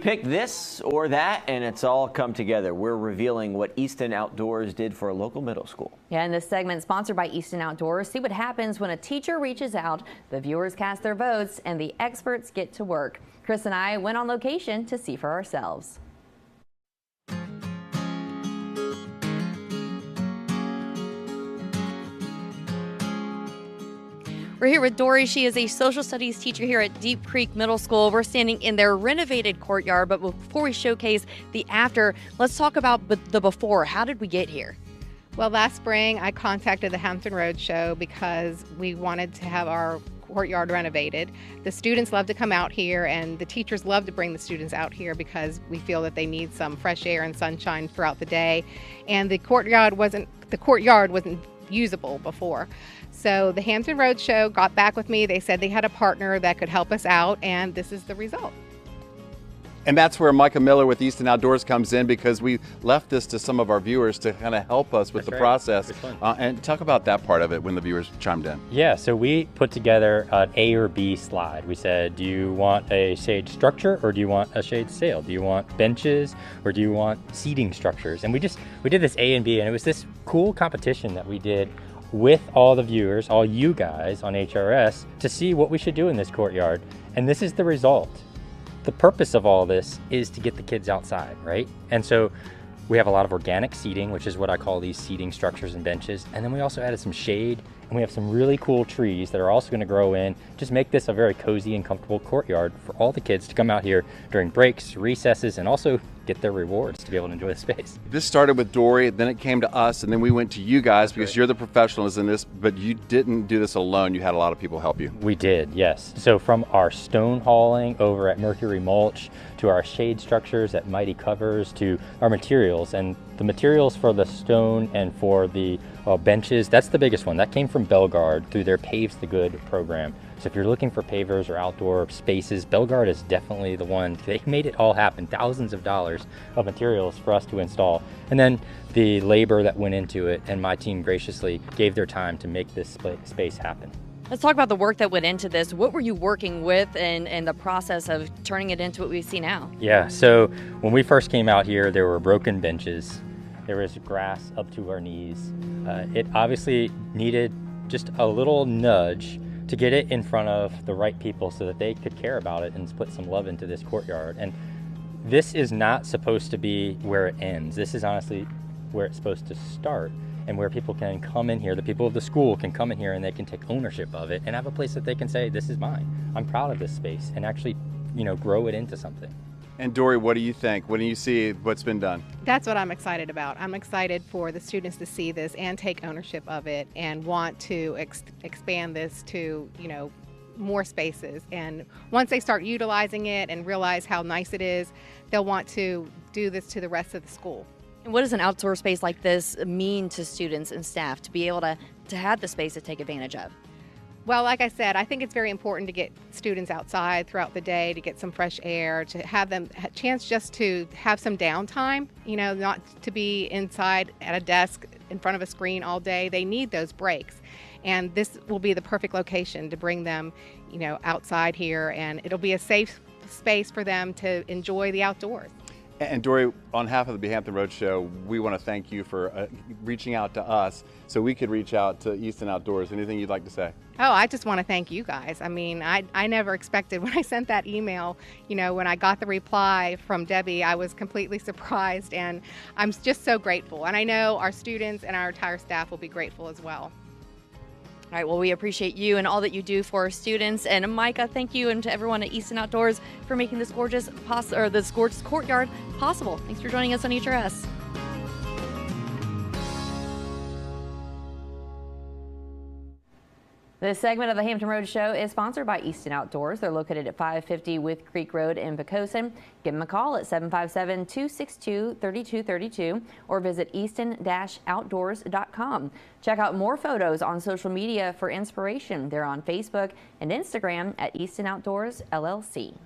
Pick this or that, and it's all come together. We're revealing what Easton Outdoors did for a local middle school. Yeah, and this segment sponsored by Easton Outdoors. See what happens when a teacher reaches out, the viewers cast their votes, and the experts get to work. Chris and I went on location to see for ourselves. We're here with Dory. She is a social studies teacher here at Deep Creek Middle School. We're standing in their renovated courtyard, but before we showcase the after, let's talk about the before. How did we get here? Well, last spring I contacted the Hampton Road Show because we wanted to have our courtyard renovated. The students love to come out here, and the teachers love to bring the students out here because we feel that they need some fresh air and sunshine throughout the day. And the courtyard wasn't usable before. So the Hampton Road Show got back with me. They said they had a partner that could help us out, and this is the result. And that's where Micah Miller with Easton Outdoors comes in, because we left this to some of our viewers to kind of help us with the process. And talk about that part of it when the viewers chimed in. Yeah, so we put together an A or B slide. We said, do you want a shade structure or do you want a shade sail? Do you want benches or do you want seating structures? And we did this A and B, and it was this cool competition that we did with all the viewers, all you guys on HRS, to see what we should do in this courtyard. And this is the result. The purpose of all this is to get the kids outside, right? And so we have a lot of organic seating, which is what I call these seating structures and benches. And then we also added some shade, and we have some really cool trees that are also going to grow in. Just make this a very cozy and comfortable courtyard for all the kids to come out here during breaks, recesses, and also get their rewards to be able to enjoy the space. This started with Dory, then it came to us, and then we went to you guys because you're the professionals in this, but you didn't do this alone. You had a lot of people help you. We did, yes. So from our stone hauling over at Mercury Mulch to our shade structures at Mighty Covers to our materials, and the materials for the stone and for the benches, that's the biggest one. That came from Bellegarde through their Paves the Good program. So if you're looking for pavers or outdoor spaces, Bellegarde is definitely the one. They made it all happen, thousands of dollars of materials for us to install. And then the labor that went into it, and my team graciously gave their time to make this space happen. Let's talk about the work that went into this. What were you working with and the process of turning it into what we see now? Yeah, so when we first came out here, there were broken benches. There was grass up to our knees. It obviously needed just a little nudge to get it in front of the right people so that they could care about it and put some love into this courtyard. And this is not supposed to be where it ends. This is honestly where it's supposed to start, and where people can come in here, the people of the school can come in here and they can take ownership of it and have a place that they can say, this is mine. I'm proud of this space, and actually, grow it into something. And Dory, what do you think? When you see what's been done? That's what I'm excited about. I'm excited for the students to see this and take ownership of it and want to expand this to, more spaces. And once they start utilizing it and realize how nice it is, they'll want to do this to the rest of the school. And what does an outdoor space like this mean to students and staff to be able to have the space to take advantage of? Well, like I said, I think it's very important to get students outside throughout the day, to get some fresh air, to have them a chance just to have some downtime, not to be inside at a desk in front of a screen all day. They need those breaks. And this will be the perfect location to bring them, outside here, and it'll be a safe space for them to enjoy the outdoors. And Dory, on behalf of the Hampton Road Show, we want to thank you for reaching out to us so we could reach out to Easton Outdoors. Anything you'd like to say? Oh, I just want to thank you guys. I mean, I never expected when I sent that email, when I got the reply from Debbie, I was completely surprised, and I'm just so grateful. And I know our students and our entire staff will be grateful as well. All right, well, we appreciate you and all that you do for our students. And Micah, thank you, and to everyone at Easton Outdoors for making this gorgeous courtyard possible. Thanks for joining us on HRS. This segment of the Hampton Road Show is sponsored by Easton Outdoors. They're located at 550 With Creek Road in Poquoson. Give them a call at 757-262-3232 or visit easton-outdoors.com. Check out more photos on social media for inspiration. They're on Facebook and Instagram at Easton Outdoors LLC.